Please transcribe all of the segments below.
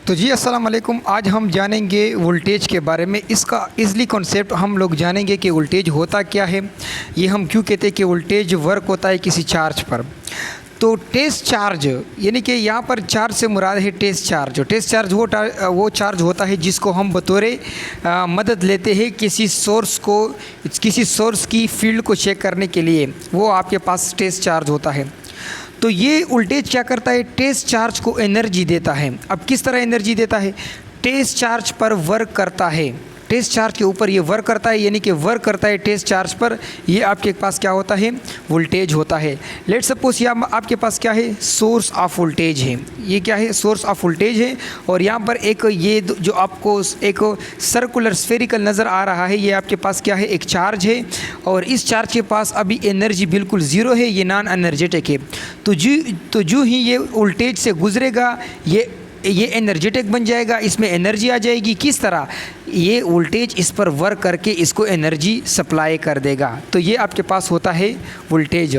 तो जी अस्सलाम वालेकुम। आज हम जानेंगे वोल्टेज के बारे में। इसका इजली कॉन्सेप्ट हम लोग जानेंगे कि वोल्टेज होता क्या है, ये हम क्यों कहते हैं कि वोल्टेज वर्क होता है किसी चार्ज पर। तो टेस्ट चार्ज यानी कि यहाँ पर चार्ज से मुराद है टेस्ट चार्ज। टेस्ट चार्ज वो चार्ज होता है जिसको हम बतौर मदद लेते हैं किसी सोर्स की फील्ड को चेक करने के लिए, वो आपके पास टेस्ट चार्ज होता है। तो ये वोल्टेज क्या करता है, टेस्ट चार्ज को एनर्जी देता है। अब किस तरह एनर्जी देता है, टेस्ट चार्ज पर वर्क करता है, टेस्ट चार्ज के ऊपर ये वर्क करता है, यानी कि वर्क करता है टेस्ट चार्ज पर। ये आपके पास क्या होता है, वोल्टेज होता है। लेट सपोज यहाँ आपके पास क्या है, सोर्स ऑफ वोल्टेज है। ये क्या है, सोर्स ऑफ वोल्टेज है। और यहाँ पर एक ये जो आपको एक सर्कुलर स्फेरिकल नज़र आ रहा है, ये आपके पास क्या है, एक चार्ज है। और इस चार्ज के पास अभी एनर्जी बिल्कुल ज़ीरो है, ये नॉन एनर्जेटिक है। तो जो ही ये वोल्टेज से गुजरेगा ये एनर्जेटिक बन जाएगा, इसमें एनर्जी आ जाएगी। किस तरह, ये वोल्टेज इस पर वर्क करके इसको एनर्जी सप्लाई कर देगा। तो ये आपके पास होता है वोल्टेज।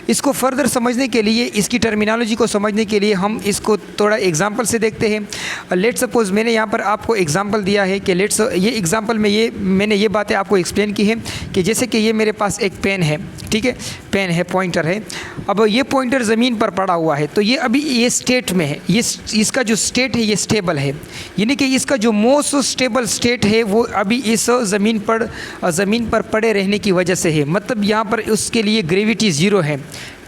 इसको फर्दर समझने के लिए, इसकी टर्मिनोलॉजी को समझने के लिए हम इसको थोड़ा एग्जांपल से देखते हैं। लेट सपोज मैंने यहाँ पर आपको एग्जांपल दिया है कि ये एग्जांपल में मैंने ये बातें आपको एक्सप्लेन की है कि जैसे कि ये मेरे पास एक पेन है, ठीक है, पेन है, पॉइंटर है। अब ये पॉइंटर ज़मीन पर पड़ा हुआ है, तो ये अभी ये स्टेट में है, ये इसका जो स्टेट है ये स्टेबल है, यानी कि इसका जो मोस्ट स्टेबल स्टेट है वो अभी इस ज़मीन पर पड़े रहने की वजह से है। मतलब यहाँ पर उसके लिए ग्रेविटी ज़ीरो है,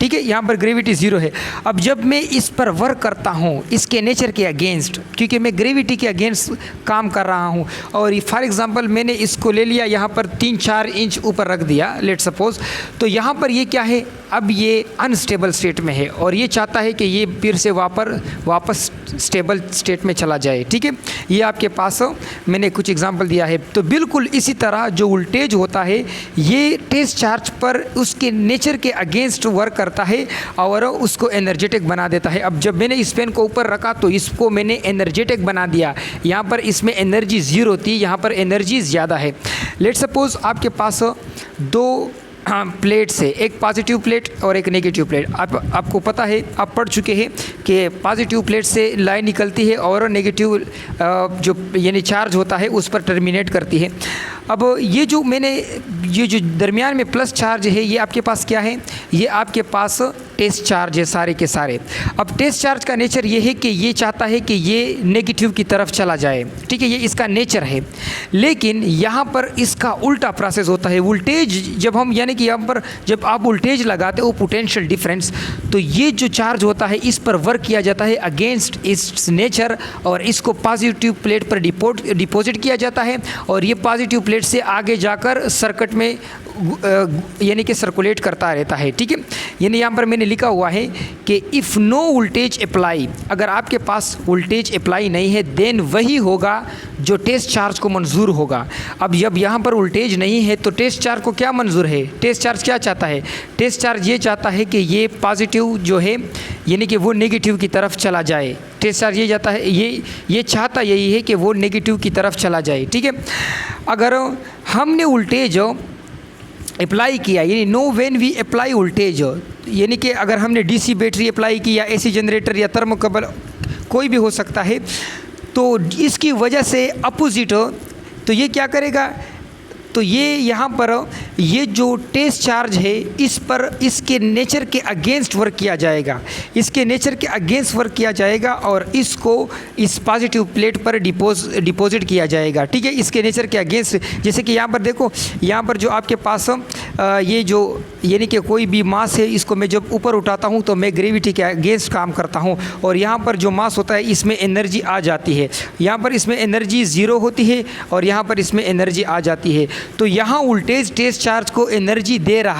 ठीक है, यहाँ पर ग्रेविटी ज़ीरो है। अब जब मैं इस पर वर्क करता हूँ इसके नेचर के अगेंस्ट, क्योंकि मैं ग्रेविटी के अगेंस्ट काम कर रहा हूँ, और फॉर एग्जांपल मैंने इसको ले लिया, यहाँ पर 3-4 इंच ऊपर रख दिया लेट सपोज, तो यहाँ पर ये क्या है, अब ये अनस्टेबल स्टेट में है और ये चाहता है कि ये फिर से वापस स्टेबल स्टेट में चला जाए, ठीक है। ये आपके पास मैंने कुछ एग्जांपल दिया है। तो बिल्कुल इसी तरह जो वोल्टेज होता है ये टेस्ट चार्ज पर उसके नेचर के अगेंस्ट वर्क करता है और उसको एनर्जेटिक बना देता है। अब जब मैंने इस पेन को ऊपर रखा तो इसको मैंने एनर्जेटिक बना दिया। यहाँ पर इसमें एनर्जी ज़ीरो थी, यहाँ पर एनर्जी ज़्यादा है। लेट सपोज आपके पास दो प्लेट्स है, एक पॉजिटिव प्लेट और एक नेगेटिव प्लेट। आपको पता है, आप पढ़ चुके हैं कि पॉजिटिव प्लेट से लाइन निकलती है और नेगेटिव जो यानी चार्ज होता है उस पर टर्मिनेट करती है। अब ये जो दरमियान में प्लस चार्ज है, ये आपके पास क्या है, ये आपके पास टेस्ट चार्ज है सारे के सारे। अब टेस्ट चार्ज का नेचर ये है कि ये चाहता है कि ये नेगेटिव की तरफ चला जाए, ठीक है, ये इसका नेचर है। लेकिन यहाँ पर इसका उल्टा प्रोसेस होता है। वोल्टेज जब हम यानी कि यहाँ पर जब आप वोल्टेज लगाते हो पोटेंशियल डिफरेंस, तो ये जो चार्ज होता है इस पर वर्क किया जाता है अगेंस्ट इस नेचर, और इसको पॉजिटिव प्लेट पर डिपॉजिट किया जाता है, और ये पॉजिटिव प्लेट से आगे जाकर सर्किट में यानी कि सर्कुलेट करता रहता है, ठीक है। यानी यहाँ पर मैंने लिखा हुआ है कि इफ़ नो वोल्टेज अप्लाई, अगर आपके पास वोल्टेज अप्लाई नहीं है देन वही होगा जो टेस्ट चार्ज को मंजूर होगा। अब जब यहाँ पर वोल्टेज नहीं है तो टेस्ट चार्ज को क्या मंजूर है, टेस्ट चार्ज क्या चाहता है, टेस्ट चार्ज ये चाहता है कि ये पॉजिटिव जो है यानी कि वो नेगेटिव की तरफ चला जाए। टेस्ट चार्ज ये चाहता है, ये चाहता यही है कि वो नेगेटिव की तरफ चला जाए, ठीक है। अगर हमने वोल्टेज अप्लाई किया, यानी no when we apply voltage, यानी कि अगर हमने डीसी बैटरी अप्लाई की या एसी जनरेटर या थर्मोकपल कोई भी हो सकता है, तो इसकी वजह से अपोजिट, तो ये क्या करेगा, तो ये यहाँ पर ये जो टेस्ट चार्ज है इस पर इसके नेचर के अगेंस्ट वर्क किया जाएगा, इसके नेचर के अगेंस्ट वर्क किया जाएगा और इसको इस पॉजिटिव प्लेट पर डिपॉजिट किया जाएगा, ठीक है, इसके नेचर के अगेंस्ट। जैसे कि यहाँ पर देखो, यहाँ पर जो आपके पास ये जो यानी कि कोई भी मास है, इसको मैं जब ऊपर उठाता हूँ तो मैं ग्रेविटी के अगेंस्ट काम करता हूँ, और यहाँ पर जो मास होता है इसमें एनर्जी आ जाती है। यहाँ पर इसमें एनर्जी ज़ीरो होती है और यहाँ पर इसमें एनर्जी आ जाती है। तो यहाँ वोल्टेज टेस्ट चार्ज को एनर्जी दे रहा